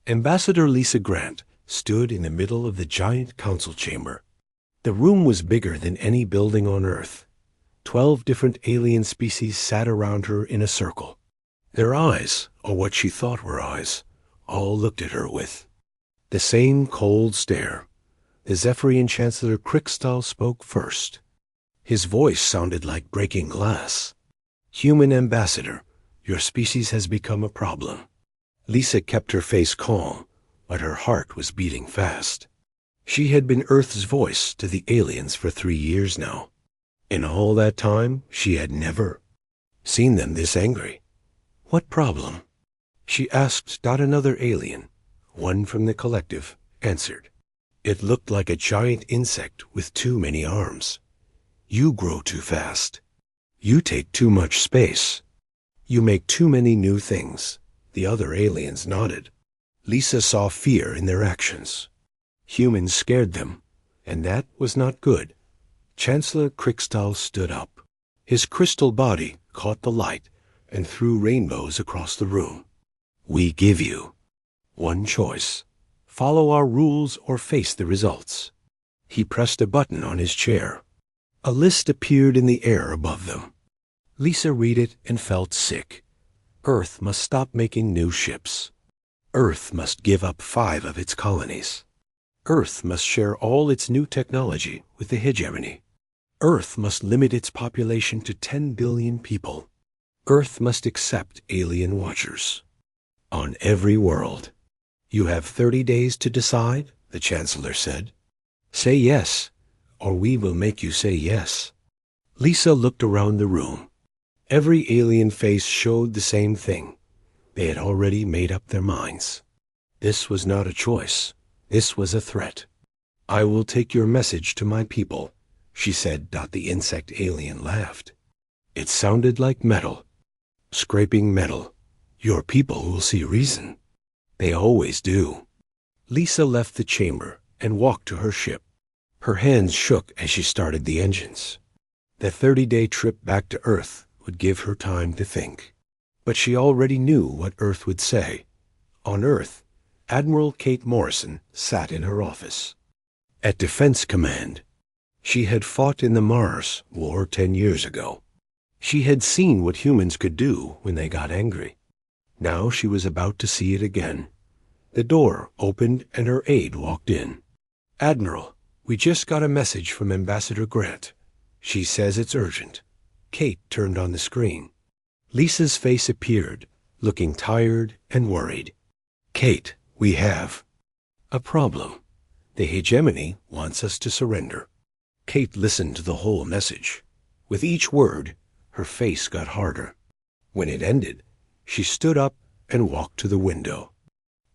Ambassador Lisa Grant stood in the middle of the giant council chamber. The room was bigger than any building on Earth. 12 different alien species sat around her in a circle. Their eyes, or what she thought were eyes, all looked at her with the same cold stare. The Zephyrian Chancellor Krikstal spoke first. His voice sounded like breaking glass. "Human ambassador, your species has become a problem." Lisa kept her face calm, but her heart was beating fast. She had been Earth's voice to the aliens for 3 years now. In all that time, she had never seen them this angry. What problem? She asked. Another alien, one from the collective, answered. It looked like a giant insect with too many arms. You grow too fast. You take too much space. You make too many new things. The other aliens nodded. Lisa saw fear in their actions. Humans scared them, and that was not good. Chancellor Krikstal stood up. His crystal body caught the light and threw rainbows across the room. We give you one choice. Follow our rules or face the results. He pressed a button on his chair. A list appeared in the air above them. Lisa read it and felt sick. Earth must stop making new ships. Earth must give up 5 of its colonies. Earth must share all its new technology with the hegemony. Earth must limit its population to 10 billion people. Earth must accept alien watchers. On every world. You have 30 days to decide, the Chancellor said. Say yes, or we will make you say yes. Lisa looked around the room. Every alien face showed the same thing. They had already made up their minds. This was not a choice. This was a threat. I will take your message to my people, she said. The insect alien laughed. It sounded like metal. Scraping metal. Your people will see reason. They always do. Lisa left the chamber and walked to her ship. Her hands shook as she started the engines. The 30-day trip back to Earth would give her time to think. But she already knew what Earth would say. On Earth, Admiral Kate Morrison sat in her office. At Defense Command, she had fought in the Mars War 10 years ago. She had seen what humans could do when they got angry. Now she was about to see it again. The door opened and her aide walked in. Admiral, we just got a message from Ambassador Grant. She says it's urgent. Kate turned on the screen. Lisa's face appeared, looking tired and worried. Kate, we have a problem. The hegemony wants us to surrender. Kate listened to the whole message. With each word, her face got harder. When it ended, she stood up and walked to the window.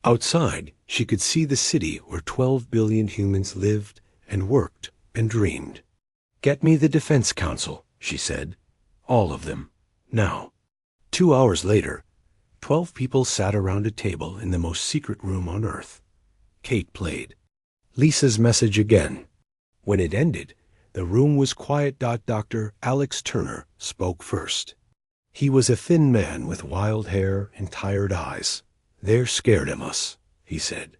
Outside, she could see the city where 12 billion humans lived and worked and dreamed. Get me the Defense Council, she said. All of them. Now. 2 hours later, 12 people sat around a table in the most secret room on Earth. Kate played. Lisa's message again. When it ended, the room was quiet. Dr. Alex Turner spoke first. He was a thin man with wild hair and tired eyes. They're scared of us, he said.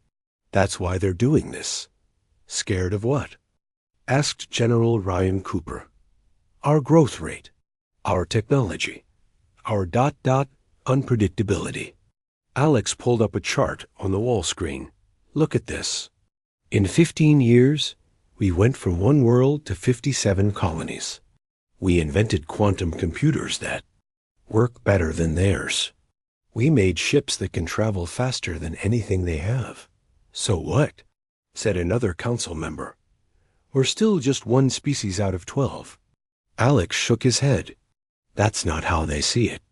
That's why they're doing this. Scared of what? Asked General Ryan Cooper. Our growth rate. Our technology. Our unpredictability. Alex pulled up a chart on the wall screen. Look at this. In 15 years, we went from 1 world to 57 colonies. We invented quantum computers that work better than theirs. We made ships that can travel faster than anything they have. So what? Said another council member. We're still just 1 species out of 12. Alex shook his head. That's not how they see it.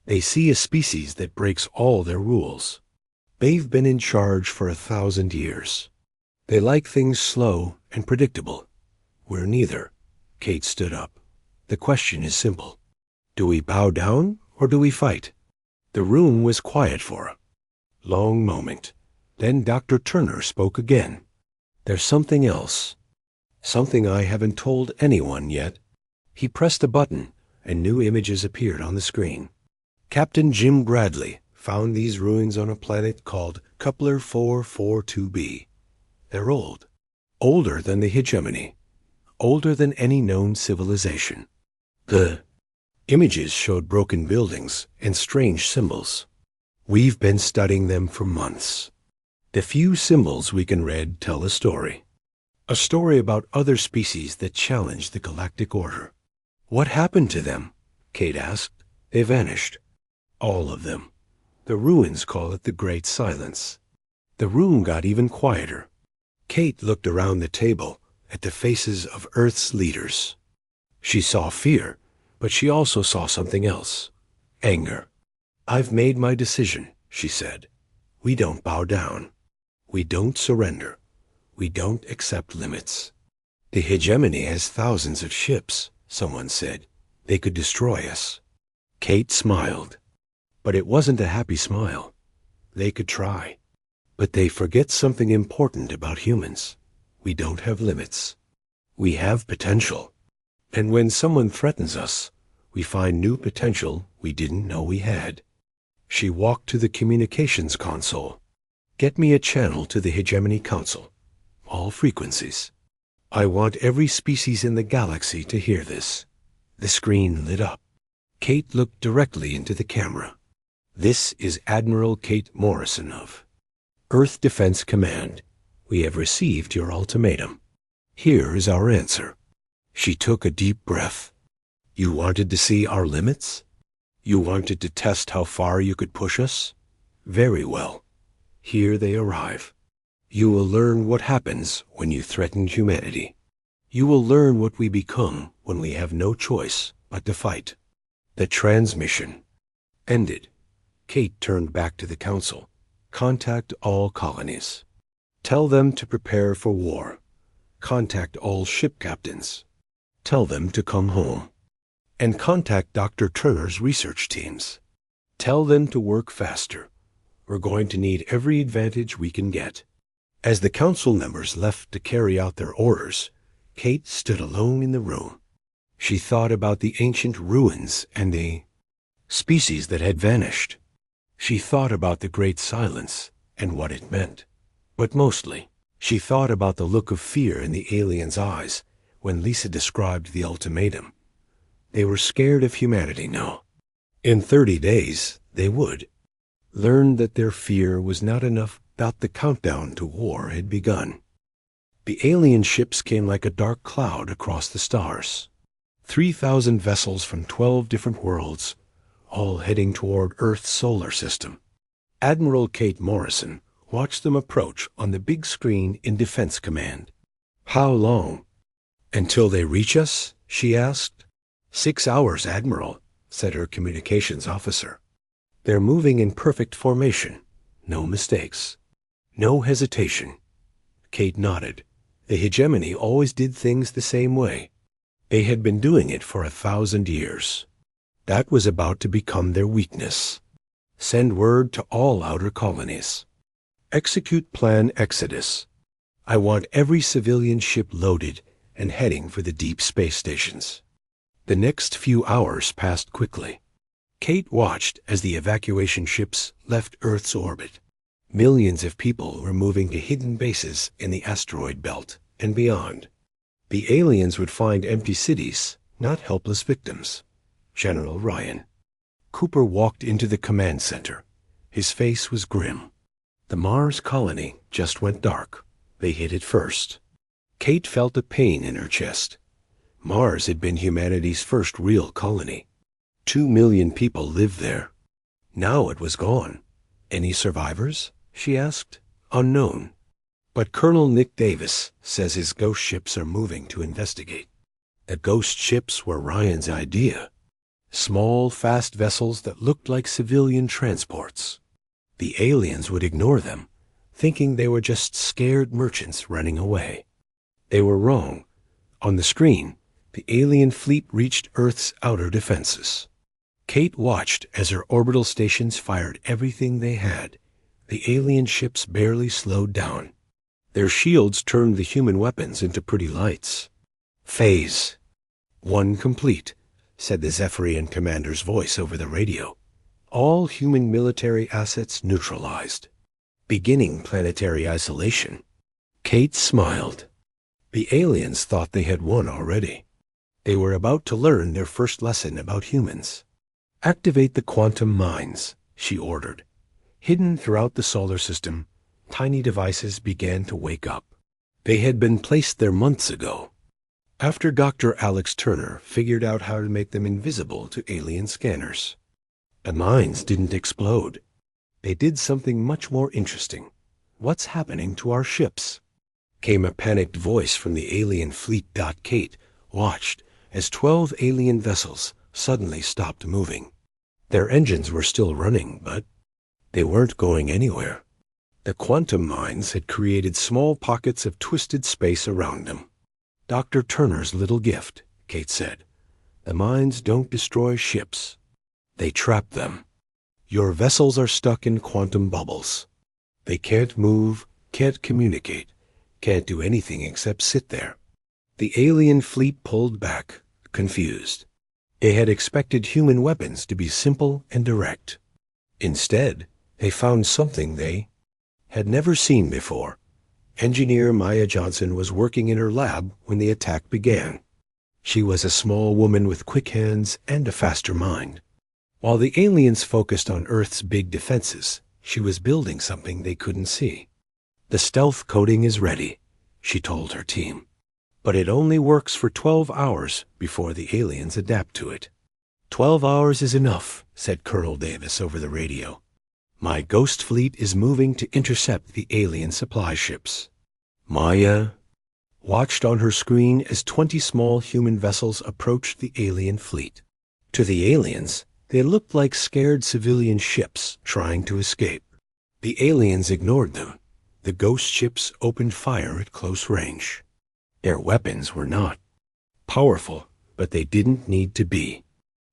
They see a species that breaks all their rules. They've been in charge for 1,000 years. They like things slow and predictable. We're neither. Kate stood up. The question is simple. Do we bow down or do we fight? The room was quiet for a long moment. Then Dr. Turner spoke again. There's something else. Something I haven't told anyone yet. He pressed a button and new images appeared on the screen. Captain Jim Bradley found these ruins on a planet called Kepler 442b. They're old. Older than the hegemony. Older than any known civilization. The images showed broken buildings and strange symbols. We've been studying them for months. The few symbols we can read tell a story. A story about other species that challenge the galactic order. What happened to them? Kate asked. They vanished. All of them. The ruins call it the Great Silence. The room got even quieter. Kate looked around the table at the faces of Earth's leaders. She saw fear, but she also saw something else. Anger. I've made my decision, she said. We don't bow down. We don't surrender. We don't accept limits. The hegemony has thousands of ships, someone said. They could destroy us. Kate smiled. But it wasn't a happy smile. They could try. But they forget something important about humans. We don't have limits. We have potential. And when someone threatens us, we find new potential we didn't know we had. She walked to the communications console. Get me a channel to the Hegemony Council. All frequencies. I want every species in the galaxy to hear this. The screen lit up. Kate looked directly into the camera. This is Admiral Kate Morrison of Earth Defense Command. We have received your ultimatum. Here is our answer. She took a deep breath. You wanted to see our limits? You wanted to test how far you could push us? Very well. Here they arrive. You will learn what happens when you threaten humanity. You will learn what we become when we have no choice but to fight. The transmission ended. Kate turned back to the council. Contact all colonies. Tell them to prepare for war. Contact all ship captains. Tell them to come home. And contact Dr. Turner's research teams. Tell them to work faster. We're going to need every advantage we can get. As the council members left to carry out their orders, Kate stood alone in the room. She thought about the ancient ruins and the species that had vanished. She thought about the Great Silence and what it meant. But mostly, she thought about the look of fear in the aliens' eyes when Lisa described the ultimatum. They were scared of humanity now. In 30 days, they would. Learn that their fear was not enough, that the countdown to war had begun. The alien ships came like a dark cloud across the stars. 3,000 vessels from 12 different worlds, all heading toward Earth's solar system. Admiral Kate Morrison watched them approach on the big screen in Defense Command. How long? Until they reach us? She asked. 6 hours, Admiral, said her communications officer. They're moving in perfect formation. No mistakes. No hesitation. Kate nodded. The hegemony always did things the same way. They had been doing it for 1,000 years. That was about to become their weakness. Send word to all outer colonies. Execute Plan Exodus. I want every civilian ship loaded and heading for the deep space stations. The next few hours passed quickly. Kate watched as the evacuation ships left Earth's orbit. Millions of people were moving to hidden bases in the asteroid belt and beyond. The aliens would find empty cities, not helpless victims. General Ryan. Cooper walked into the command center. His face was grim. The Mars colony just went dark. They hit it first. Kate felt a pain in her chest. Mars had been humanity's first real colony. 2 million people lived there. Now it was gone. Any survivors? She asked. Unknown. But Colonel Nick Davis says his ghost ships are moving to investigate. The ghost ships were Ryan's idea. Small, fast vessels that looked like civilian transports. The aliens would ignore them, thinking they were just scared merchants running away. They were wrong. On the screen, the alien fleet reached Earth's outer defenses. Kate watched as her orbital stations fired everything they had. The alien ships barely slowed down. Their shields turned the human weapons into pretty lights. Phase 1 complete, said the Zephyrian commander's voice over the radio. All human military assets neutralized. beginning planetary isolation. Kate smiled. The aliens thought they had won already. They were about to learn their first lesson about humans. Activate the quantum mines, she ordered. Hidden throughout the solar system, tiny devices began to wake up. They had been placed there months ago, after Dr. Alex Turner figured out how to make them invisible to alien scanners. The mines didn't explode. They did something much more interesting. What's happening to our ships? Came a panicked voice from the alien fleet. Kate watched as 12 alien vessels suddenly stopped moving. Their engines were still running, but they weren't going anywhere. The quantum mines had created small pockets of twisted space around them. Dr. Turner's little gift, Kate said. The mines don't destroy ships. They trap them. Your vessels are stuck in quantum bubbles. They can't move, can't communicate, can't do anything except sit there. The alien fleet pulled back, confused. They had expected human weapons to be simple and direct. Instead, they found something they had never seen before. Engineer Maya Johnson was working in her lab when the attack began. She was a small woman with quick hands and a faster mind. While the aliens focused on Earth's big defenses, she was building something they couldn't see. The stealth coating is ready, she told her team. But it only works for 12 hours before the aliens adapt to it. 12 hours is enough, said Colonel Davis over the radio. My ghost fleet is moving to intercept the alien supply ships. Maya watched on her screen as 20 small human vessels approached the alien fleet. To the aliens, they looked like scared civilian ships trying to escape. The aliens ignored them. The ghost ships opened fire at close range. Their weapons were not powerful, but they didn't need to be.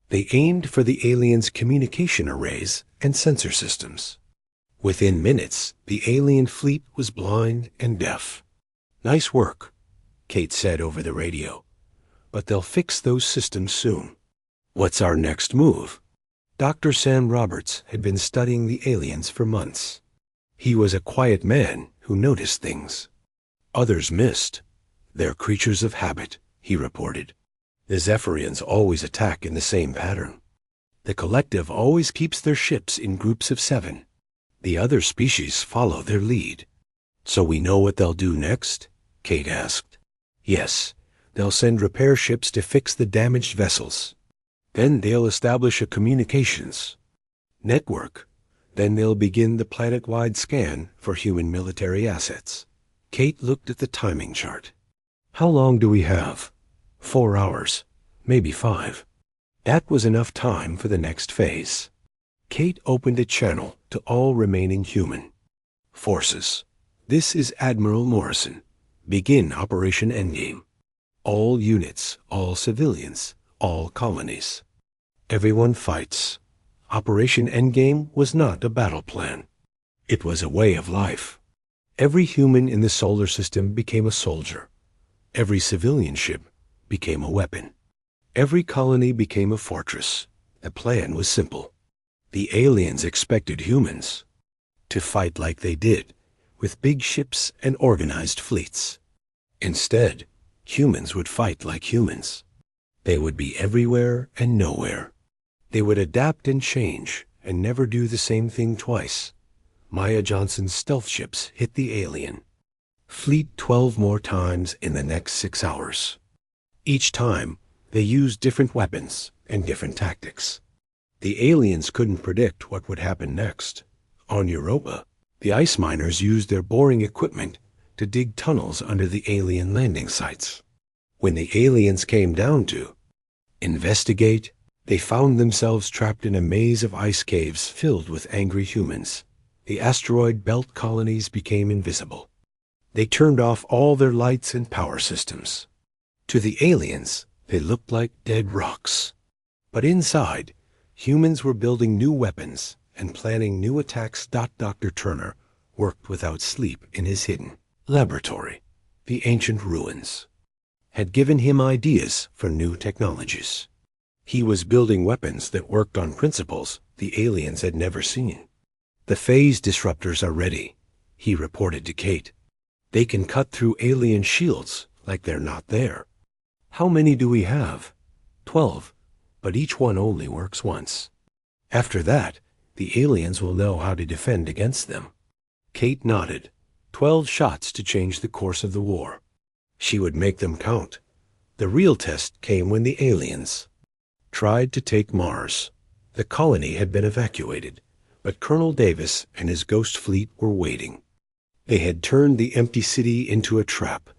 They aimed for the aliens' communication arrays and sensor systems. Within minutes, the alien fleet was blind and deaf. Nice work, Kate said over the radio. But they'll fix those systems soon. What's our next move? Dr. Sam Roberts had been studying the aliens for months. He was a quiet man who noticed things others missed. They're creatures of habit, he reported. The Zephyrians always attack in the same pattern. The collective always keeps their ships in groups of 7. The other species follow their lead. So we know what they'll do next? Kate asked. Yes, they'll send repair ships to fix the damaged vessels. Then they'll establish a communications network. Then they'll begin the planet-wide scan for human military assets. Kate looked at the timing chart. How long do we have? 4 hours, maybe 5. That was enough time for the next phase. Kate opened a channel to all remaining human forces. This is Admiral Morrison. Begin Operation Endgame. All units, all civilians, all colonies. Everyone fights. Operation Endgame was not a battle plan. It was a way of life. Every human in the solar system became a soldier. Every civilian ship became a weapon. Every colony became a fortress. The plan was simple. The aliens expected humans to fight like they did, with big ships and organized fleets. Instead, humans would fight like humans. They would be everywhere and nowhere. They would adapt and change and never do the same thing twice. Maya Johnson's stealth ships hit the alien fleet 12 more times in the next 6 hours. Each time, they used different weapons and different tactics. The aliens couldn't predict what would happen next. On Europa, the ice miners used their boring equipment to dig tunnels under the alien landing sites. When the aliens came down to investigate, they found themselves trapped in a maze of ice caves filled with angry humans. The asteroid belt colonies became invisible. They turned off all their lights and power systems. To the aliens, they looked like dead rocks. But inside, humans were building new weapons and planning new attacks. Dr. Turner worked without sleep in his hidden laboratory. The ancient ruins had given him ideas for new technologies. He was building weapons that worked on principles the aliens had never seen. The phase disruptors are ready, he reported to Kate. "They can cut through alien shields like they're not there." "How many do we have?" 12, but each one only works once. After that, the aliens will know how to defend against them." Kate nodded. 12 shots to change the course of the war. She would make them count. The real test came when the aliens tried to take Mars. The colony had been evacuated, but Colonel Davis and his ghost fleet were waiting. They had turned the empty city into a trap.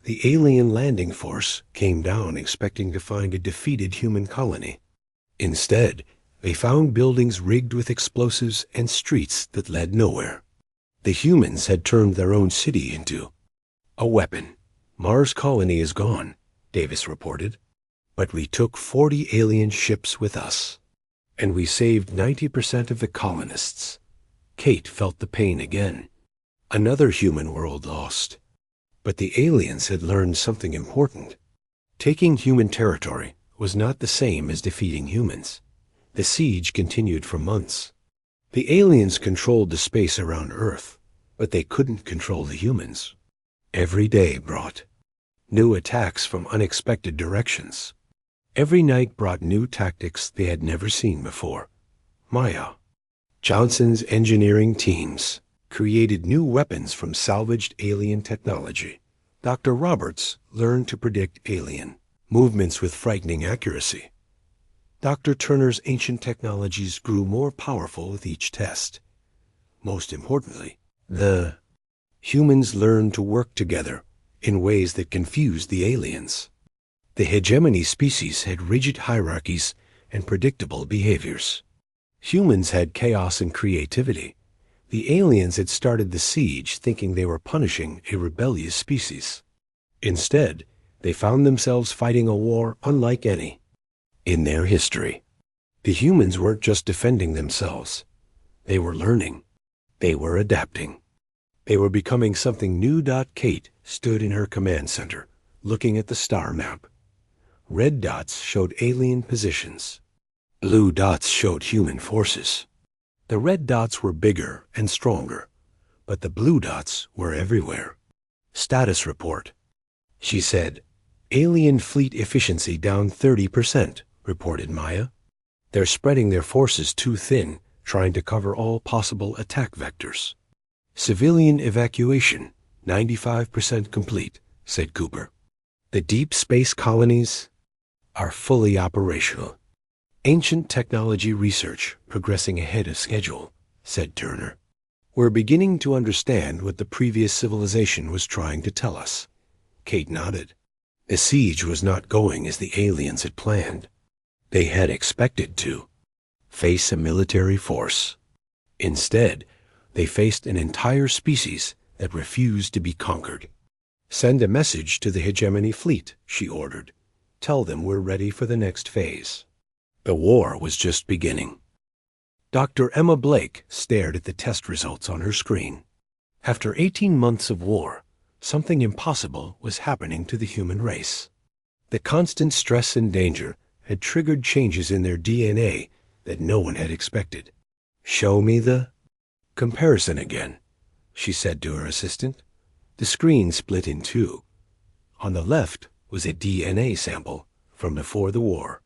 The alien landing force came down expecting to find a defeated human colony. Instead, they found buildings rigged with explosives and streets that led nowhere. The humans had turned their own city into a weapon. "Mars colony is gone," Davis reported. "But we took 40 alien ships with us, and we saved 90% of the colonists." Kate felt the pain again. Another human world lost. But the aliens had learned something important. Taking human territory was not the same as defeating humans. The siege continued for months. The aliens controlled the space around Earth, but they couldn't control the humans. Every day brought new attacks from unexpected directions. Every night brought new tactics they had never seen before. Maya, Johnson's engineering teams, created new weapons from salvaged alien technology. Dr. Roberts learned to predict alien movements with frightening accuracy. Dr. Turner's ancient technologies grew more powerful with each test. Most importantly, the humans learned to work together in ways that confused the aliens. The hegemony species had rigid hierarchies and predictable behaviors. Humans had chaos and creativity. The aliens had started the siege thinking they were punishing a rebellious species. Instead, they found themselves fighting a war unlike any in their history. The humans weren't just defending themselves. They were learning. They were adapting. They were becoming something new. Kate stood in her command center, looking at the star map. Red dots showed alien positions. Blue dots showed human forces. The red dots were bigger and stronger, but the blue dots were everywhere. "Status report," she said. "Alien fleet efficiency down 30%, reported Maya. "They're spreading their forces too thin, trying to cover all possible attack vectors." "Civilian evacuation, 95% complete," said Cooper. "The deep space colonies are fully operational. Ancient technology research progressing ahead of schedule," said Turner. "We're beginning to understand what the previous civilization was trying to tell us." Kate nodded. The siege was not going as the aliens had planned. They had expected to face a military force. Instead, they faced an entire species that refused to be conquered. "Send a message to the hegemony fleet," she ordered. "Tell them we're ready for the next phase." The war was just beginning. Dr. Emma Blake stared at the test results on her screen. After 18 months of war, something impossible was happening to the human race. The constant stress and danger had triggered changes in their DNA that no one had expected. "Show me the comparison again," she said to her assistant. The screen split in two. On the left was a DNA sample from before the war.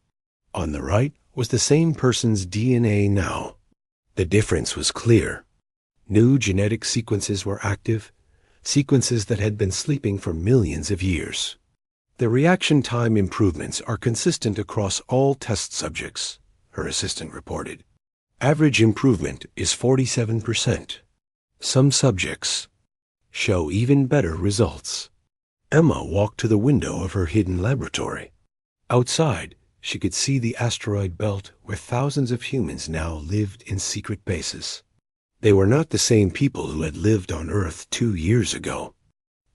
On the right was the same person's DNA now. The difference was clear. New genetic sequences were active, sequences that had been sleeping for millions of years. "The reaction time improvements are consistent across all test subjects," her assistant reported. "Average improvement is 47%. Some subjects show even better results." Emma walked to the window of her hidden laboratory. Outside, she could see the asteroid belt where thousands of humans now lived in secret bases. They were not the same people who had lived on Earth 2 years ago.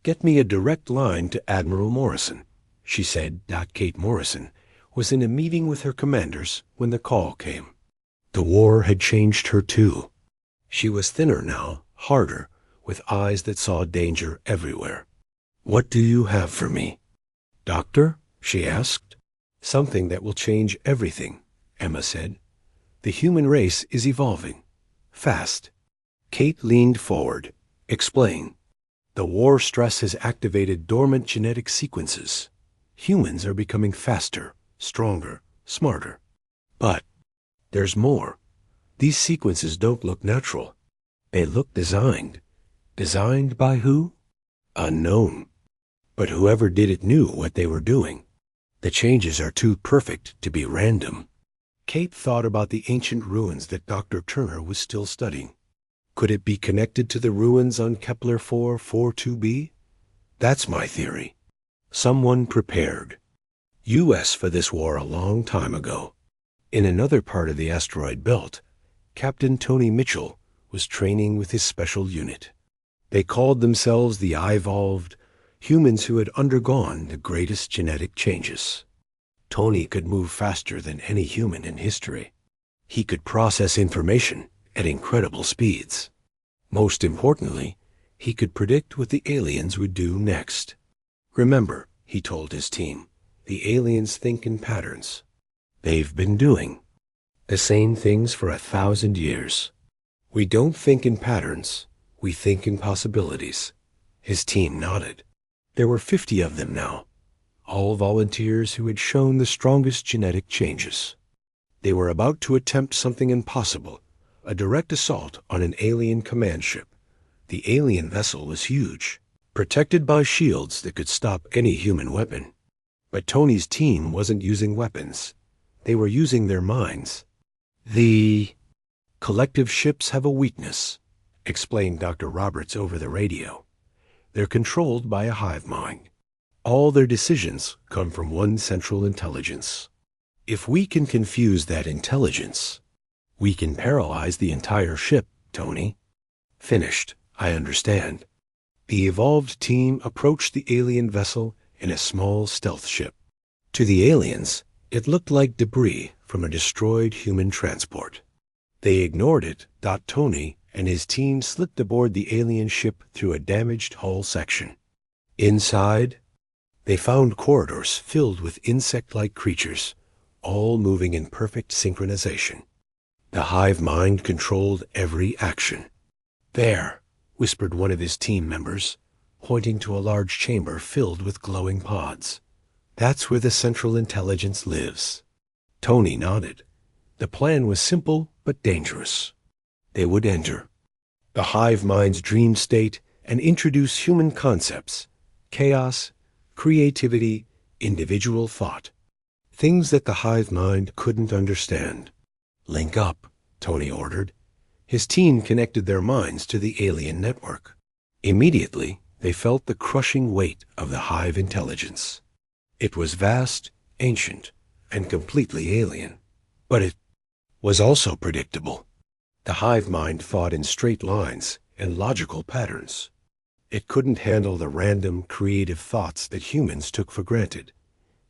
"Get me a direct line to Admiral Morrison," she said. Kate Morrison was in a meeting with her commanders when the call came. The war had changed her too. She was thinner now, harder, with eyes that saw danger everywhere. "What do you have for me, Doctor?" she asked. "Something that will change everything," Emma said. "The human race is evolving. Fast." Kate leaned forward. Explain. The war stress has activated dormant genetic sequences. Humans are becoming faster, stronger, smarter. But there's more. These sequences don't look natural. They look designed. Designed by who? Unknown. But whoever did it knew what they were doing. The changes are too perfect to be random. Kate thought about the ancient ruins that Dr. Turner was still studying. Could it be connected to the ruins on Kepler 442b? That's my theory. Someone prepared U.S. for this war a long time ago. In another part of the asteroid belt, Captain Tony Mitchell was training with his special unit. They called themselves the Evolved, humans who had undergone the greatest genetic changes. Tony could move faster than any human in history. He could process information at incredible speeds. Most importantly, he could predict what the aliens would do next. Remember, he told his team, the aliens think in patterns. They've been doing the same things for 1,000 years. We don't think in patterns, we think in possibilities. His team nodded. There were 50 of them now, all volunteers who had shown the strongest genetic changes. They were about to attempt something impossible, a direct assault on an alien command ship. The alien vessel was huge, protected by shields that could stop any human weapon. But Tony's team wasn't using weapons. They were using their minds. The collective ships have a weakness, explained Dr. Roberts over the radio. They're controlled by a hive mind. All their decisions come from one central intelligence. If we can confuse that intelligence, we can paralyze the entire ship, Tony. Finished, I understand. The evolved team approached the alien vessel in a small stealth ship. To the aliens, it looked like debris from a destroyed human transport. They ignored it. Tony and his team slipped aboard the alien ship through a damaged hull section. Inside, they found corridors filled with insect-like creatures, all moving in perfect synchronization. The hive mind controlled every action. There, whispered one of his team members, pointing to a large chamber filled with glowing pods. That's where the central intelligence lives. Tony nodded. The plan was simple but dangerous. They would enter the hive mind's dream state and introduce human concepts, chaos, creativity, individual thought, things that the hive mind couldn't understand. Link up, Tony ordered. His team connected their minds to the alien network. Immediately, they felt the crushing weight of the hive intelligence. It was vast, ancient, and completely alien. But it was also predictable. The hive mind thought in straight lines and logical patterns. It couldn't handle the random, creative thoughts that humans took for granted.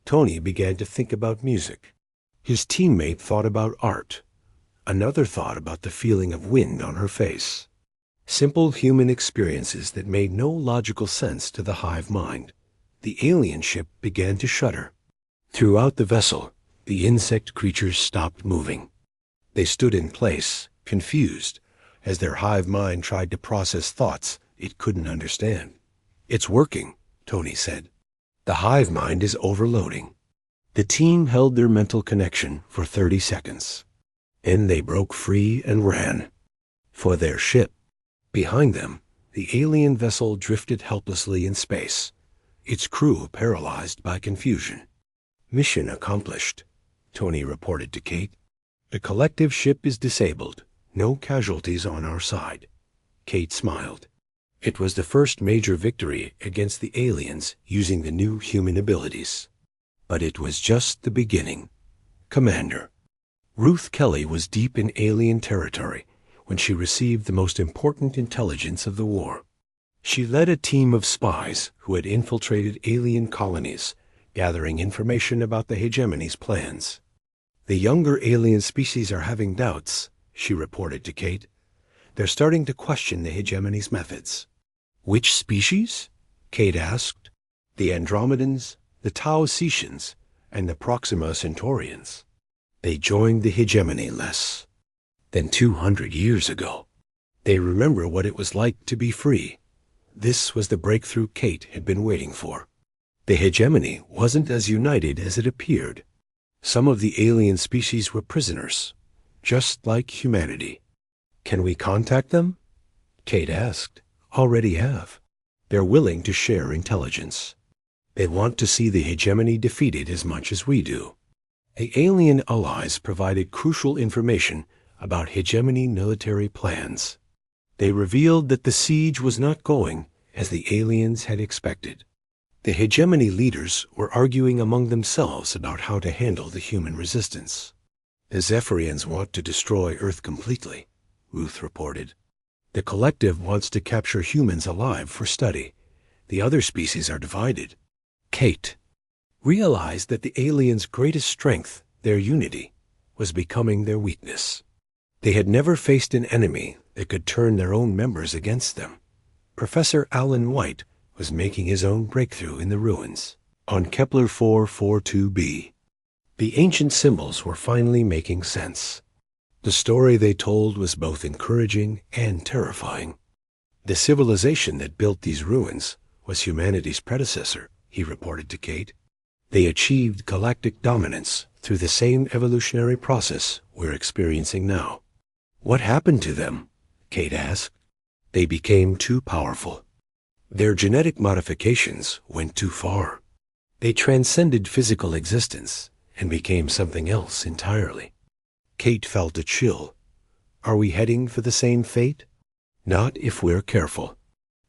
Tony began to think about music. His teammate thought about art. Another thought about the feeling of wind on her face. Simple human experiences that made no logical sense to the hive mind. The alien ship began to shudder. Throughout the vessel, the insect creatures stopped moving. They stood in place, confused, as their hive mind tried to process thoughts it couldn't understand. It's working, Tony said. The hive mind is overloading. The team held their mental connection for 30 seconds. Then they broke free and ran for their ship. Behind them, the alien vessel drifted helplessly in space, its crew paralyzed by confusion. Mission accomplished, Tony reported to Kate. The collective ship is disabled. No casualties on our side. Kate smiled. It was the first major victory against the aliens using the new human abilities. But it was just the beginning. Commander. Ruth Kelly was deep in alien territory when she received the most important intelligence of the war. She led a team of spies who had infiltrated alien colonies, gathering information about the hegemony's plans. The younger alien species are having doubts, she reported to Kate. They're starting to question the hegemony's methods. Which species? Kate asked. The Andromedans, the Taoceans, and the Proxima Centaurians. They joined the hegemony less than 200 years ago. They remember what it was like to be free. This was the breakthrough Kate had been waiting for. The hegemony wasn't as united as it appeared. Some of the alien species were prisoners, just like humanity. Can we contact them? Kate asked. Already have. They're willing to share intelligence. They want to see the hegemony defeated as much as we do. The alien allies provided crucial information about hegemony military plans. They revealed that the siege was not going as the aliens had expected. The hegemony leaders were arguing among themselves about how to handle the human resistance. The Zephyrians want to destroy Earth completely, Ruth reported. The collective wants to capture humans alive for study. The other species are divided. Kate realized that the aliens' greatest strength, their unity, was becoming their weakness. They had never faced an enemy that could turn their own members against them. Professor Alan White was making his own breakthrough in the ruins on Kepler 442b. The ancient symbols were finally making sense. The story they told was both encouraging and terrifying. The civilization that built these ruins was humanity's predecessor, he reported to Kate. They achieved galactic dominance through the same evolutionary process we're experiencing now. What happened to them? Kate asked. They became too powerful. Their genetic modifications went too far. They transcended physical existence and became something else entirely. Kate felt a chill. Are we heading for the same fate? Not if we're careful.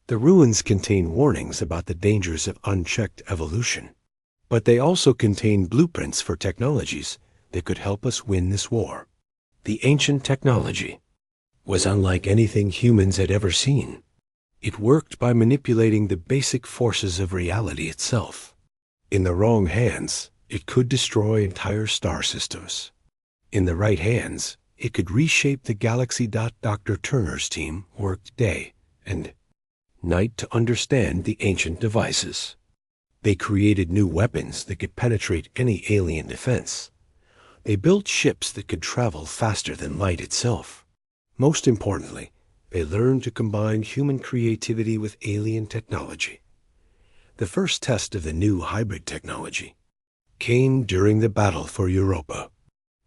The ruins contain warnings about the dangers of unchecked evolution. But they also contain blueprints for technologies that could help us win this war. The ancient technology was unlike anything humans had ever seen. It worked by manipulating the basic forces of reality itself. In the wrong hands, it could destroy entire star systems. In the right hands, it could reshape the galaxy. Dr. Turner's team worked day and night to understand the ancient devices. They created new weapons that could penetrate any alien defense. They built ships that could travel faster than light itself. Most importantly, they learned to combine human creativity with alien technology. The first test of the new hybrid technology came during the battle for Europa.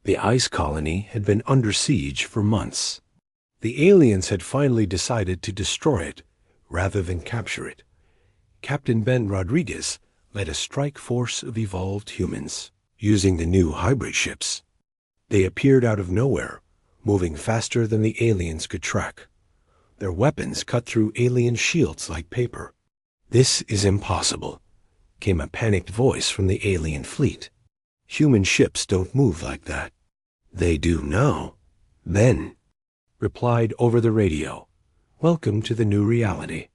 The ice colony had been under siege for months. The aliens had finally decided to destroy it rather than capture it. Captain Ben Rodriguez led a strike force of evolved humans using the new hybrid ships. They appeared out of nowhere, moving faster than the aliens could track. Their weapons cut through alien shields like paper. This is impossible, came a panicked voice from the alien fleet. Human ships don't move like that. They do now. Ben replied over the radio, "Welcome to the new reality."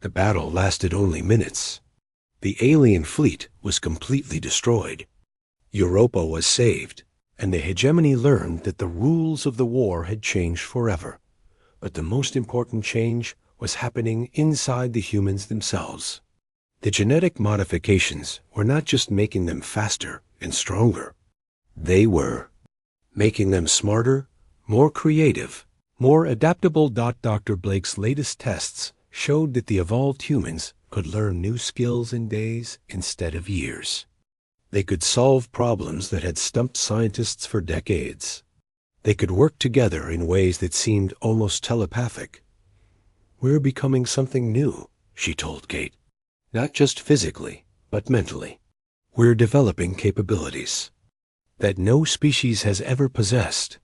The battle lasted only minutes. The alien fleet was completely destroyed. Europa was saved, and the hegemony learned that the rules of the war had changed forever. But the most important change was happening inside the humans themselves. The genetic modifications were not just making them faster and stronger. They were making them smarter, more creative, more adaptable. Dr. Blake's latest tests showed that the evolved humans could learn new skills in days instead of years. They could solve problems that had stumped scientists for decades. They could work together in ways that seemed almost telepathic. "We're becoming something new," she told Kate. "Not just physically, but mentally. We're developing capabilities that no species has ever possessed."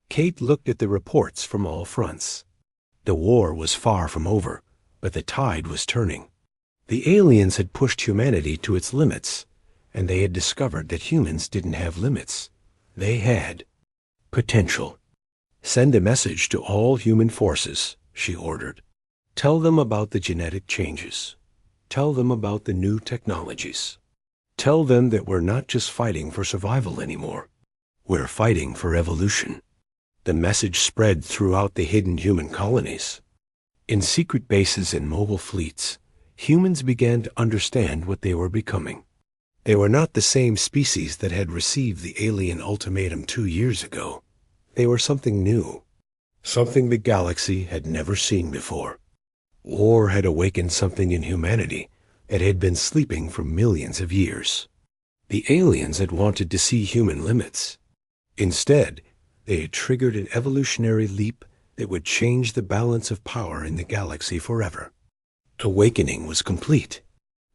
Kate looked at the reports from all fronts. The war was far from over, but the tide was turning. The aliens had pushed humanity to its limits, and they had discovered that humans didn't have limits. They had potential. "Send a message to all human forces," she ordered. "Tell them about the genetic changes. Tell them about the new technologies. Tell them that we're not just fighting for survival anymore. We're fighting for evolution." The message spread throughout the hidden human colonies. In secret bases and mobile fleets, humans began to understand what they were becoming. They were not the same species that had received the alien ultimatum 2 years ago. They were something new. something the galaxy had never seen before. War had awakened something in humanity that had been sleeping for millions of years. The aliens had wanted to see human limits. Instead, they had triggered an evolutionary leap that would change the balance of power in the galaxy forever. Awakening was complete.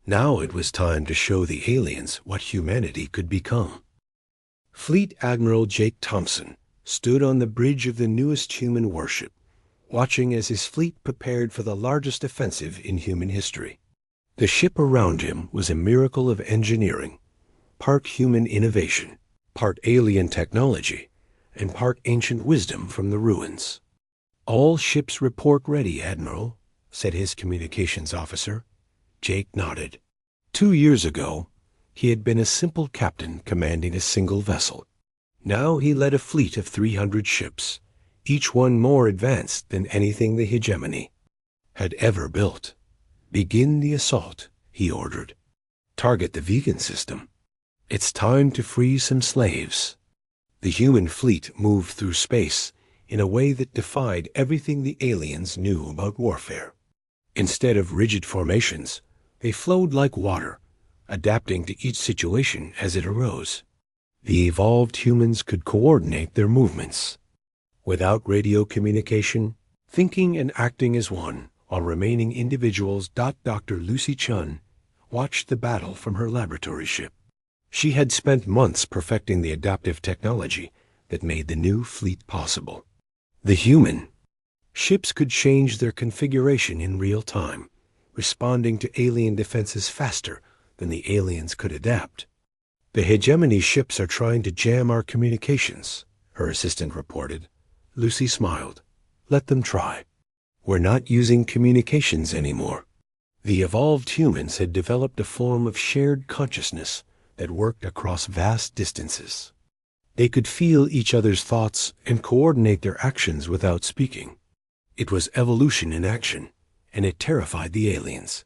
Now it was time to show the aliens what humanity could become. Fleet Admiral Jake Thompson stood on the bridge of the newest human warship, watching as his fleet prepared for the largest offensive in human history. The ship around him was a miracle of engineering, part human innovation, part alien technology, and part ancient wisdom from the ruins. "All ships report ready, Admiral," said his communications officer. Jake nodded. 2 years ago, he had been a simple captain commanding a single vessel. Now he led a fleet of 300 ships, each one more advanced than anything the hegemony had ever built. "Begin the assault," he ordered. "Target the vegan system. It's time to free some slaves." The human fleet moved through space in a way that defied everything the aliens knew about warfare. Instead of rigid formations, they flowed like water, adapting to each situation as it arose. The evolved humans could coordinate their movements. Without radio communication, thinking and acting as one, while remaining individuals. Dr. Lucy Chun watched the battle from her laboratory ship. She had spent months perfecting the adaptive technology that made the new fleet possible. The human ships could change their configuration in real time, responding to alien defenses faster than the aliens could adapt. "The hegemony ships are trying to jam our communications," her assistant reported. Lucy smiled. "Let them try. We're not using communications anymore." The evolved humans had developed a form of shared consciousness that worked across vast distances. They could feel each other's thoughts and coordinate their actions without speaking. It was evolution in action, and it terrified the aliens.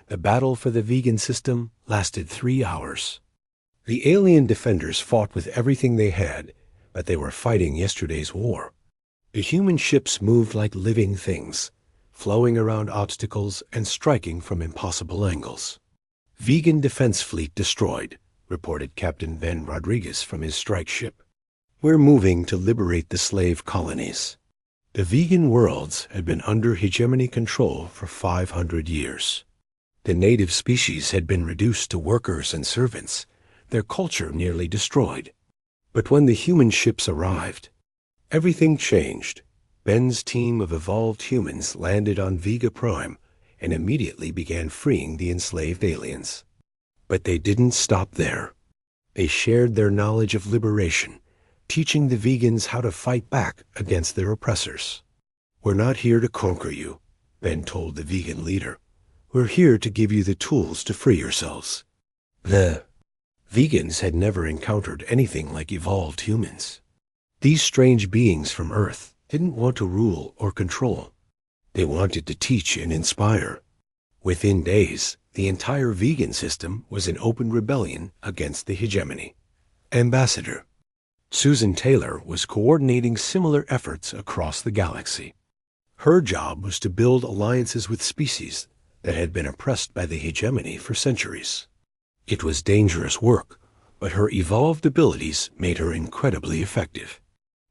The battle for the vegan system lasted 3 hours. The alien defenders fought with everything they had, but they were fighting yesterday's war. The human ships moved like living things, flowing around obstacles and striking from impossible angles. "Vegan defense fleet destroyed," reported Captain Ben Rodriguez from his strike ship. "We're moving to liberate the slave colonies." The vegan worlds had been under hegemony control for 500 years. The native species had been reduced to workers and servants, their culture nearly destroyed. But when the human ships arrived, everything changed. Ben's team of evolved humans landed on Vega Prime and immediately began freeing the enslaved aliens. But they didn't stop there. They shared their knowledge of liberation, teaching the vegans how to fight back against their oppressors. "We're not here to conquer you," Ben told the vegan leader. "We're here to give you the tools to free yourselves." The vegans had never encountered anything like evolved humans. These strange beings from Earth didn't want to rule or control. They wanted to teach and inspire. Within days, the entire vegan system was in open rebellion against the hegemony. Ambassador Susan Taylor was coordinating similar efforts across the galaxy. Her job was to build alliances with species that had been oppressed by the hegemony for centuries. It was dangerous work, but her evolved abilities made her incredibly effective.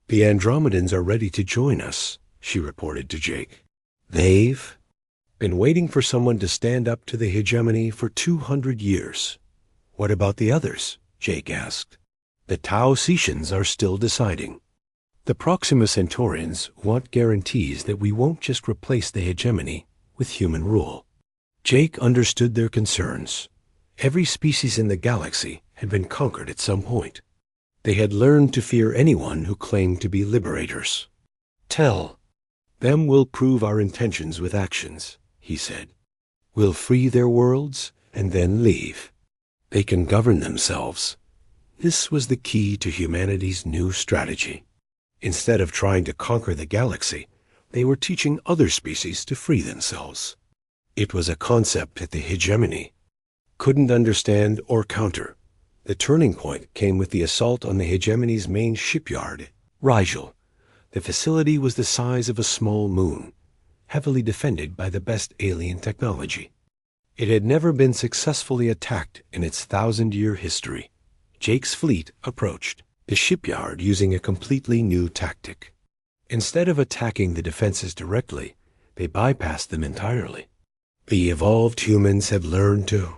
"The Andromedans are ready to join us," she reported to Jake. "They've been waiting for someone to stand up to the hegemony for 200 years. "What about the others?" Jake asked. "The Tau Cetians are still deciding. The Proxima Centaurians want guarantees that we won't just replace the hegemony with human rule." Jake understood their concerns. Every species in the galaxy had been conquered at some point. They had learned to fear anyone who claimed to be liberators. "Tell them we'll prove our intentions with actions," he said. "We'll free their worlds and then leave. They can govern themselves." This was the key to humanity's new strategy. Instead of trying to conquer the galaxy, they were teaching other species to free themselves. It was a concept that the hegemony couldn't understand or counter. The turning point came with the assault on the hegemony's main shipyard, Rigel. The facility was the size of a small moon, heavily defended by the best alien technology. It had never been successfully attacked in its 1,000-year history. Jake's fleet approached the shipyard using a completely new tactic. Instead of attacking the defenses directly, they bypassed them entirely. The evolved humans have learned to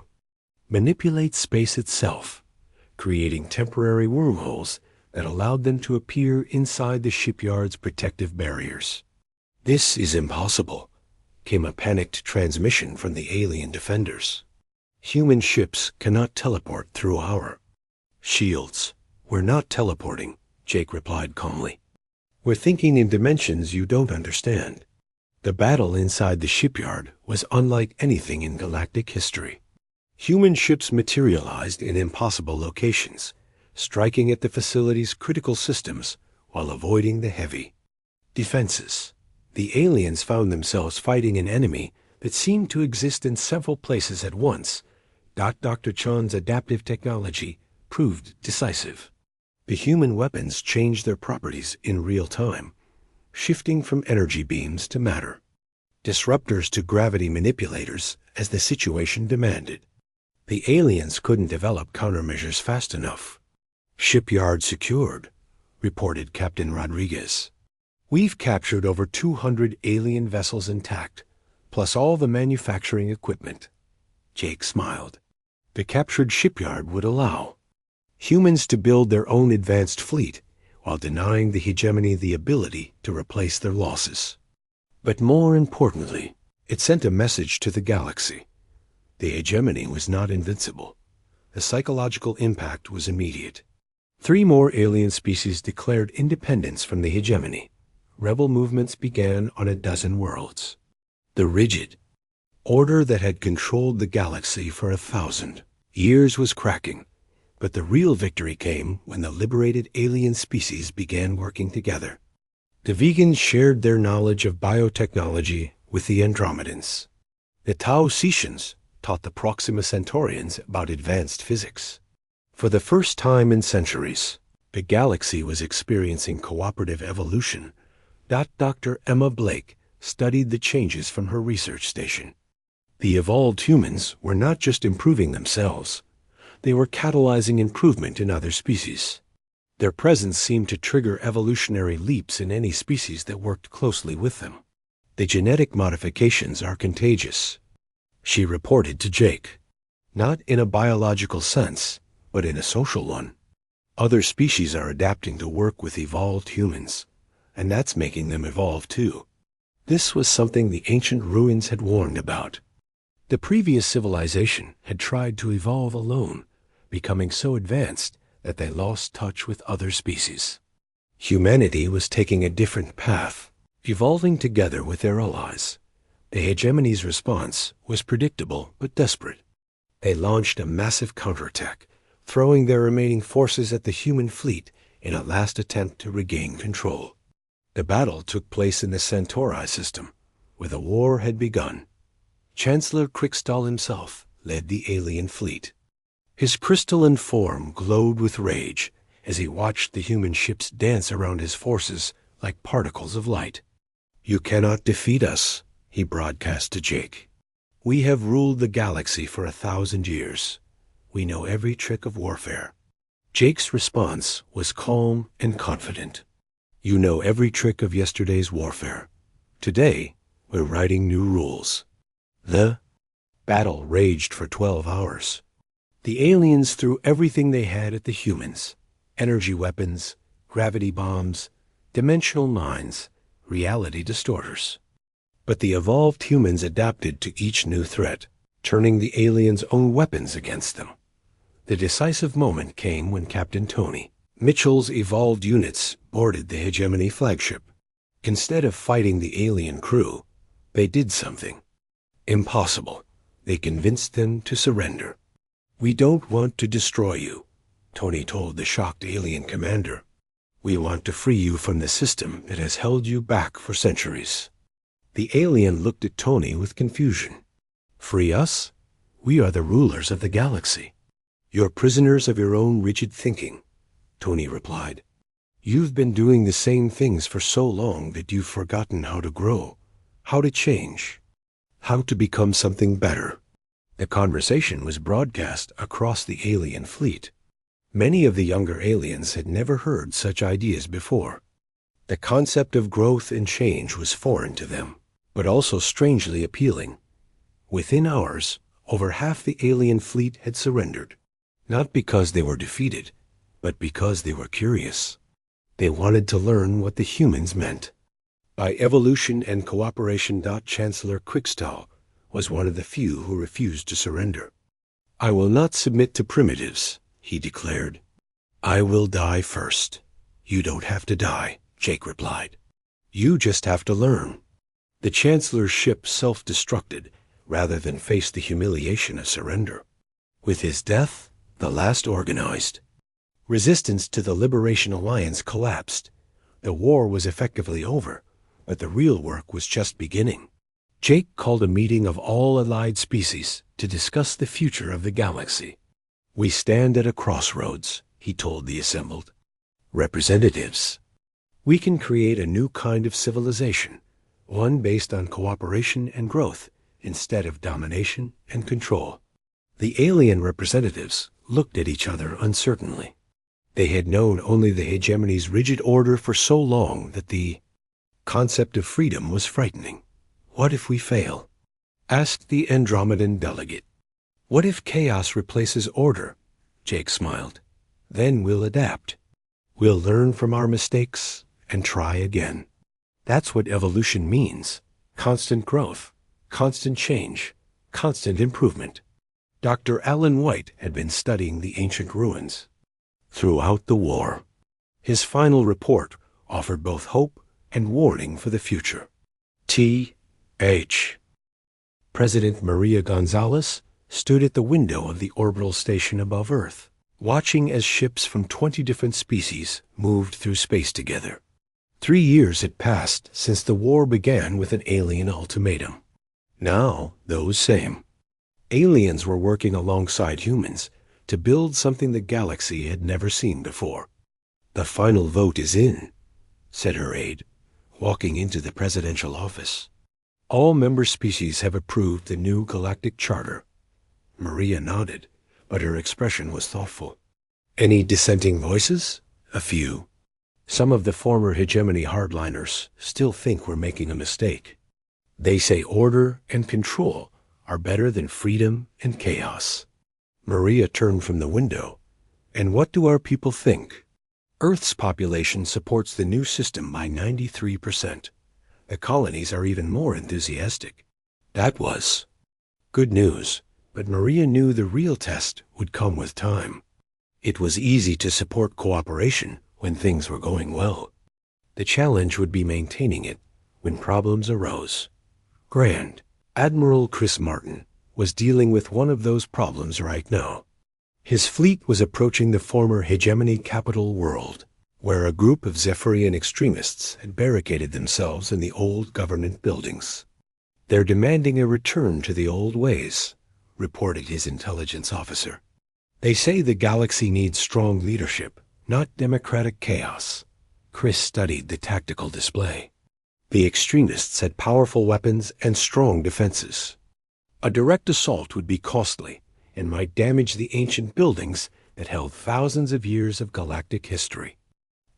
manipulate space itself, creating temporary wormholes that allowed them to appear inside the shipyard's protective barriers. "This is impossible," came a panicked transmission from the alien defenders. "Human ships cannot teleport through our shields." "We're not teleporting," Jake replied calmly. "We're thinking in dimensions you don't understand." The battle inside the shipyard was unlike anything in galactic history. Human ships materialized in impossible locations, striking at the facility's critical systems while avoiding the heavy defenses. The aliens found themselves fighting an enemy that seemed to exist in several places at once. Dr. Chan's adaptive technology proved decisive. The human weapons changed their properties in real time, shifting from energy beams to matter, disruptors to gravity manipulators as the situation demanded. The aliens couldn't develop countermeasures fast enough. "Shipyard secured," reported Captain Rodriguez. "We've captured over 200 alien vessels intact, plus all the manufacturing equipment." Jake smiled. The captured shipyard would allow humans to build their own advanced fleet while denying the hegemony the ability to replace their losses. But more importantly, it sent a message to the galaxy. The hegemony was not invincible. The psychological impact was immediate. 3 more alien species declared independence from the hegemony. Rebel movements began on a dozen worlds. The rigid order that had controlled the galaxy for 1,000 years was cracking. But the real victory came when the liberated alien species began working together. The vegans shared their knowledge of biotechnology with the Andromedans. The Taosetians taught the Proxima Centaurians about advanced physics. For the first time in centuries, the galaxy was experiencing cooperative evolution. Dr. Emma Blake studied the changes from her research station. The evolved humans were not just improving themselves. They were catalyzing improvement in other species. Their presence seemed to trigger evolutionary leaps in any species that worked closely with them. "The genetic modifications are contagious," she reported to Jake. "Not in a biological sense, but in a social one. Other species are adapting to work with evolved humans, and that's making them evolve too." This was something the ancient ruins had warned about. The previous civilization had tried to evolve alone, becoming so advanced that they lost touch with other species. Humanity was taking a different path, evolving together with their allies. The hegemony's response was predictable but desperate. They launched a massive counterattack, throwing their remaining forces at the human fleet in a last attempt to regain control. The battle took place in the Centauri system, where the war had begun. Chancellor Krikstal himself led the alien fleet. His crystalline form glowed with rage as he watched the human ships dance around his forces like particles of light. "You cannot defeat us," he broadcast to Jake. "We have ruled the galaxy for 1,000 years. We know every trick of warfare." Jake's response was calm and confident. "You know every trick of yesterday's warfare. Today, we're writing new rules." The battle raged for 12 hours. The aliens threw everything they had at the humans: energy weapons, gravity bombs, dimensional mines, reality distorters. But the evolved humans adapted to each new threat, turning the aliens' own weapons against them. The decisive moment came when Captain Tony Mitchell's evolved units boarded the hegemony flagship. Instead of fighting the alien crew, they did something impossible. They convinced them to surrender. "We don't want to destroy you," Tony told the shocked alien commander. "We want to free you from the system that has held you back for centuries." The alien looked at Tony with confusion. "Free us? We are the rulers of the galaxy." "You're prisoners of your own rigid thinking," Tony replied. You've been doing the same things for so long that you've forgotten how to grow, how to change, how to become something better. The conversation was broadcast across the alien fleet. Many of the younger aliens had never heard such ideas before. The concept of growth and change was foreign to them, but also strangely appealing. Within hours, over half the alien fleet had surrendered, not because they were defeated, but because they were curious. They wanted to learn what the humans meant. By evolution and cooperation. Chancellor Quickstall was one of the few who refused to surrender. "I will not submit to primitives," he declared. "I will die first." "You don't have to die," Jake replied. "You just have to learn." The Chancellor's ship self-destructed rather than face the humiliation of surrender. With his death, the last organized. Resistance to the Liberation Alliance collapsed. The war was effectively over, but the real work was just beginning. Jake called a meeting of all allied species to discuss the future of the galaxy. "We stand at a crossroads," he told the assembled representatives. "We can create a new kind of civilization, one based on cooperation and growth instead of domination and control." The alien representatives looked at each other uncertainly. They had known only the hegemony's rigid order for so long that the concept of freedom was frightening. "What if we fail?" asked the Andromedan delegate. "What if chaos replaces order?" Jake smiled. "Then we'll adapt. We'll learn from our mistakes and try again." That's what evolution means. Constant growth, constant change, constant improvement. Dr. Alan White had been studying the ancient ruins throughout the war. His final report offered both hope and warning for the future. T.H. President Maria Gonzalez stood at the window of the orbital station above Earth, watching as ships from 20 different species moved through space together. 3 years had passed since the war began with an alien ultimatum. Now, those same aliens were working alongside humans to build something the galaxy had never seen before. "The final vote is in," said her aide, walking into the presidential office. "All member species have approved the new galactic charter." Maria nodded, but her expression was thoughtful. "Any dissenting voices?" "A few. Some of the former hegemony hardliners still think we're making a mistake. They say order and control are better than freedom and chaos." Maria turned from the window. "And what do our people think?" "Earth's population supports the new system by 93%. The colonies are even more enthusiastic." That was good news, but Maria knew the real test would come with time. It was easy to support cooperation when things were going well. The challenge would be maintaining it when problems arose. Grand Admiral Chris Martin was dealing with one of those problems right now. His fleet was approaching the former hegemony capital world, where a group of Zephyrian extremists had barricaded themselves in the old government buildings. "They're demanding a return to the old ways," reported his intelligence officer. "They say the galaxy needs strong leadership, not democratic chaos." Chris studied the tactical display. The extremists had powerful weapons and strong defenses. A direct assault would be costly and might damage the ancient buildings that held thousands of years of galactic history.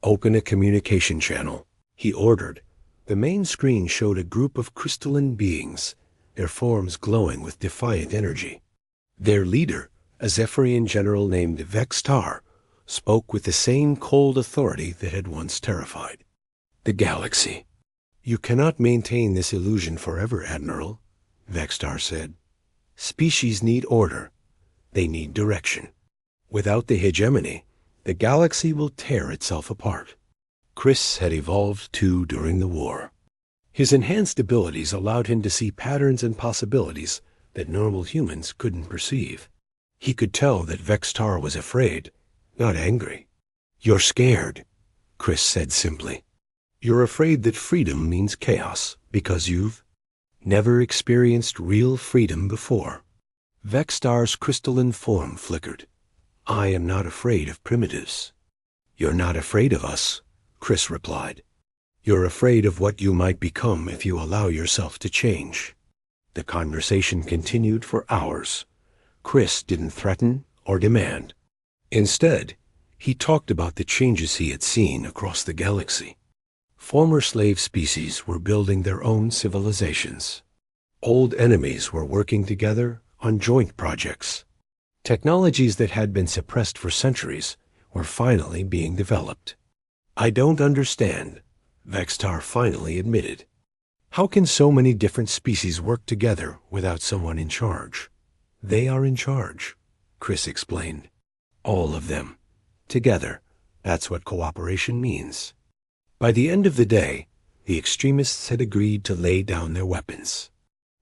"Open a communication channel," he ordered. The main screen showed a group of crystalline beings, their forms glowing with defiant energy. Their leader, a Zephyrian general named Vextar, spoke with the same cold authority that had once terrified. "The galaxy. You cannot maintain this illusion forever, Admiral," Vextar said. "Species need order. They need direction. Without the hegemony, the galaxy will tear itself apart." Chris had evolved too during the war. His enhanced abilities allowed him to see patterns and possibilities that normal humans couldn't perceive. He could tell that Vextar was afraid, not angry. "You're scared," Chris said simply. "You're afraid that freedom means chaos because you've never experienced real freedom before." Vextar's crystalline form flickered. "I am not afraid of primitives." "You're not afraid of us," Chris replied. "You're afraid of what you might become if you allow yourself to change." The conversation continued for hours. Chris didn't threaten or demand. Instead, he talked about the changes he had seen across the galaxy. Former slave species were building their own civilizations. Old enemies were working together on joint projects. Technologies that had been suppressed for centuries were finally being developed. "I don't understand," Vextar finally admitted. "How can so many different species work together without someone in charge?" "They are in charge," Chris explained. "All of them. Together. That's what cooperation means." By the end of the day, the extremists had agreed to lay down their weapons.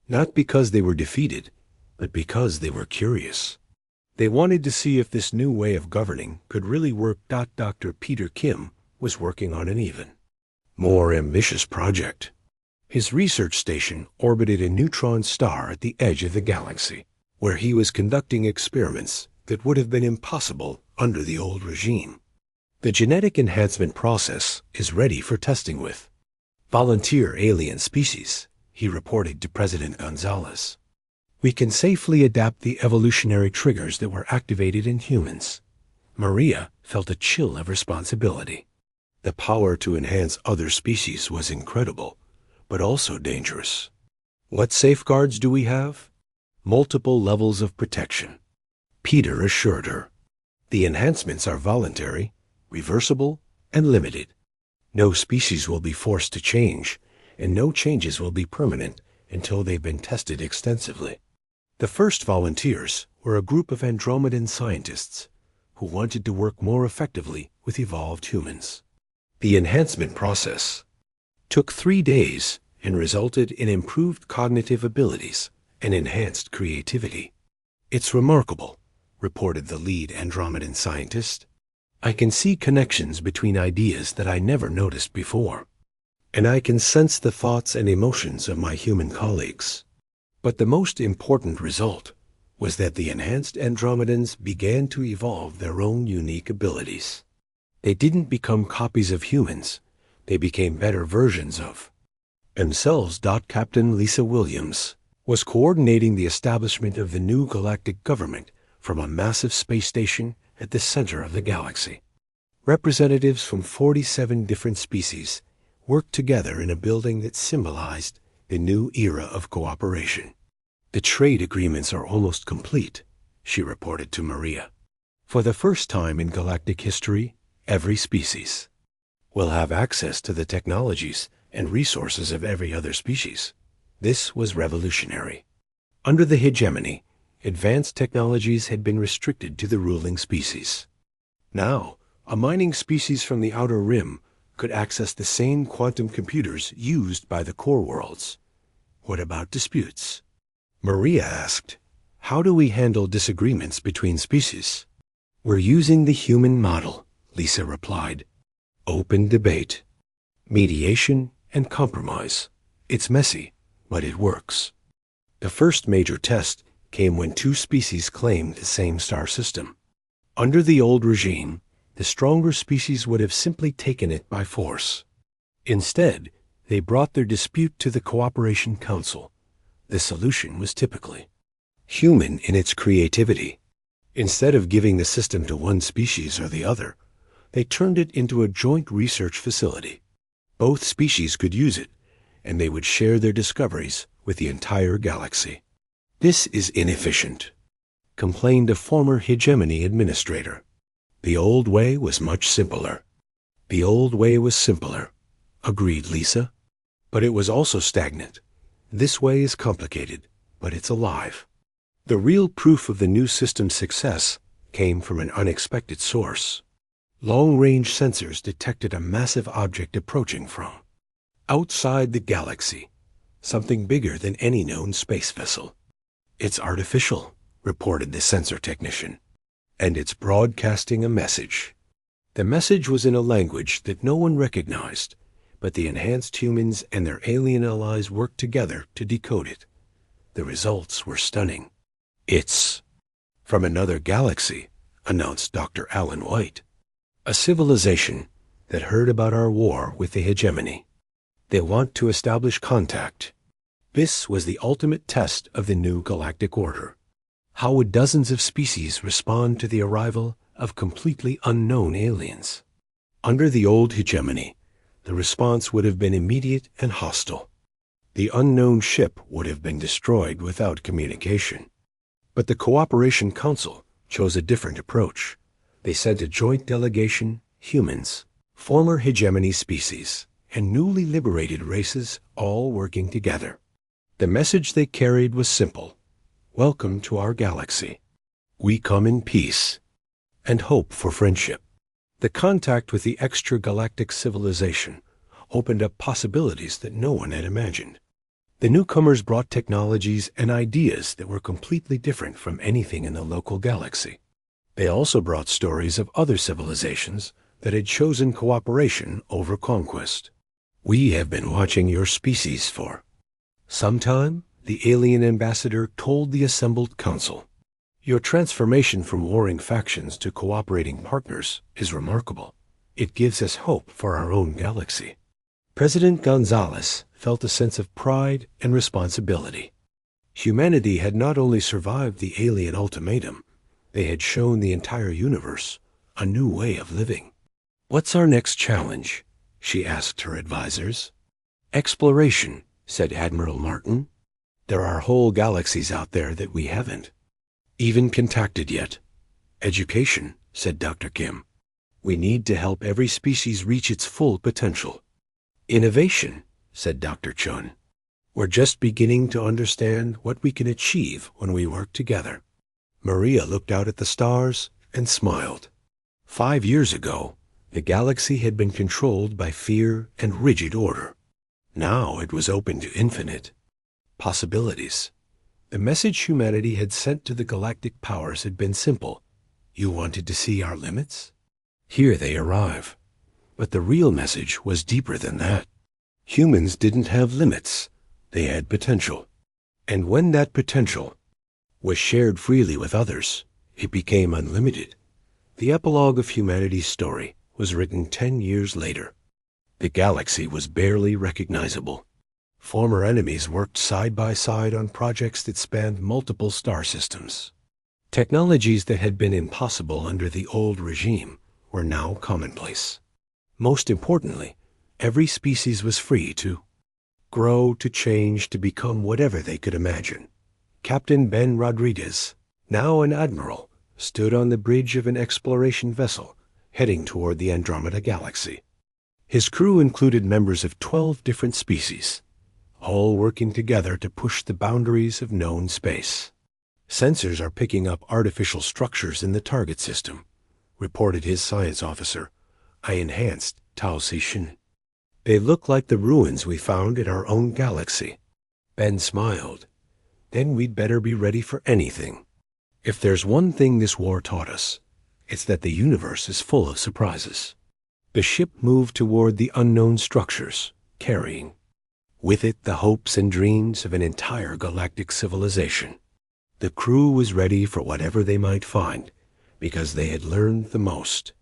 Not because they were defeated, but because they were curious. They wanted to see if this new way of governing could really work. Dr. Peter Kim was working on an even more ambitious project. His research station orbited a neutron star at the edge of the galaxy, where he was conducting experiments that would have been impossible under the old regime. The genetic enhancement process is ready for testing with volunteer alien species, he reported to President Gonzalez. "We can safely adapt the evolutionary triggers that were activated in humans." Maria felt a chill of responsibility. The power to enhance other species was incredible, but also dangerous. "What safeguards do we have?" "Multiple levels of protection," Peter assured her. "The enhancements are voluntary, reversible, and limited. No species will be forced to change, and no changes will be permanent until they've been tested extensively." The first volunteers were a group of Andromedan scientists who wanted to work more effectively with evolved humans. The enhancement process took 3 days and resulted in improved cognitive abilities and enhanced creativity. "It's remarkable," reported the lead Andromedan scientist. "I can see connections between ideas that I never noticed before, and I can sense the thoughts and emotions of my human colleagues." But the most important result was that the enhanced Andromedans began to evolve their own unique abilities. They didn't become copies of humans, they became better versions of themselves. Captain Lisa Williams was coordinating the establishment of the new galactic government from a massive space station at the center of the galaxy. Representatives from 47 different species worked together in a building that symbolized the new era of cooperation. "The trade agreements are almost complete," she reported to Maria. "For the first time in galactic history, every species will have access to the technologies and resources of every other species." This was revolutionary. Under the hegemony, advanced technologies had been restricted to the ruling species. Now, a mining species from the outer rim could access the same quantum computers used by the core worlds. "What about disputes?" Maria asked. "How do we handle disagreements between species?" "We're using the human model," Lisa replied. "Open debate, mediation, and compromise. It's messy, but it works." The first major test came when 2 species claimed the same star system. Under the old regime, the stronger species would have simply taken it by force. Instead, they brought their dispute to the Cooperation Council. The solution was typically human in its creativity. Instead of giving the system to one species or the other, they turned it into a joint research facility. Both species could use it, and they would share their discoveries with the entire galaxy. "This is inefficient," complained a former hegemony administrator. "The old way was much simpler." "The old way was simpler," agreed Lisa. "But it was also stagnant. This way is complicated, but it's alive." The real proof of the new system's success came from an unexpected source. Long-range sensors detected a massive object approaching from outside the galaxy, something bigger than any known space vessel. "It's artificial," reported the sensor technician, "and it's broadcasting a message." The message was in a language that no one recognized, but the enhanced humans and their alien allies worked together to decode it. The results were stunning. "It's from another galaxy," announced Dr. Alan White. "A civilization that heard about our war with the hegemony. They want to establish contact. This was the ultimate test of the new galactic order. How would dozens of species respond to the arrival of completely unknown aliens? Under the old hegemony, the response would have been immediate and hostile. The unknown ship would have been destroyed without communication. But the Cooperation Council chose a different approach. They sent a joint delegation, humans, former hegemony species, and newly liberated races all working together. The message they carried was simple. Welcome to our galaxy. We come in peace and hope for friendship. The contact with the extragalactic civilization opened up possibilities that no one had imagined. The newcomers brought technologies and ideas that were completely different from anything in the local galaxy. They also brought stories of other civilizations that had chosen cooperation over conquest. We have been watching your species for some time, the alien ambassador told the assembled council. Your transformation from warring factions to cooperating partners is remarkable. It gives us hope for our own galaxy. President Gonzalez felt a sense of pride and responsibility. Humanity had not only survived the alien ultimatum, they had shown the entire universe a new way of living. What's our next challenge? She asked her advisors. Exploration, said Admiral Martin. There are whole galaxies out there that we haven't even contacted yet. Education, said Dr. Kim. We need to help every species reach its full potential. Innovation, said Dr. Chun. We're just beginning to understand what we can achieve when we work together. Maria looked out at the stars and smiled. 5 years ago, the galaxy had been controlled by fear and rigid order. Now it was open to infinite possibilities. The message humanity had sent to the galactic powers had been simple. You wanted to see our limits? Here they arrive. But the real message was deeper than that. Humans didn't have limits. They had potential. And when that potential was shared freely with others, it became unlimited. The epilogue of humanity's story was written 10 years later. The galaxy was barely recognizable. Former enemies worked side by side on projects that spanned multiple star systems. Technologies that had been impossible under the old regime were now commonplace. Most importantly, every species was free to grow, to change, to become whatever they could imagine. Captain Ben Rodriguez, now an admiral, stood on the bridge of an exploration vessel heading toward the Andromeda Galaxy. His crew included members of 12 different species, all working together to push the boundaries of known space. Sensors are picking up artificial structures in the target system, reported his science officer. I enhanced Tao Sishin. They look like the ruins we found in our own galaxy. Ben smiled. Then we'd better be ready for anything. If there's one thing this war taught us, it's that the universe is full of surprises. The ship moved toward the unknown structures, carrying with it the hopes and dreams of an entire galactic civilization. The crew was ready for whatever they might find, because they had learned the most.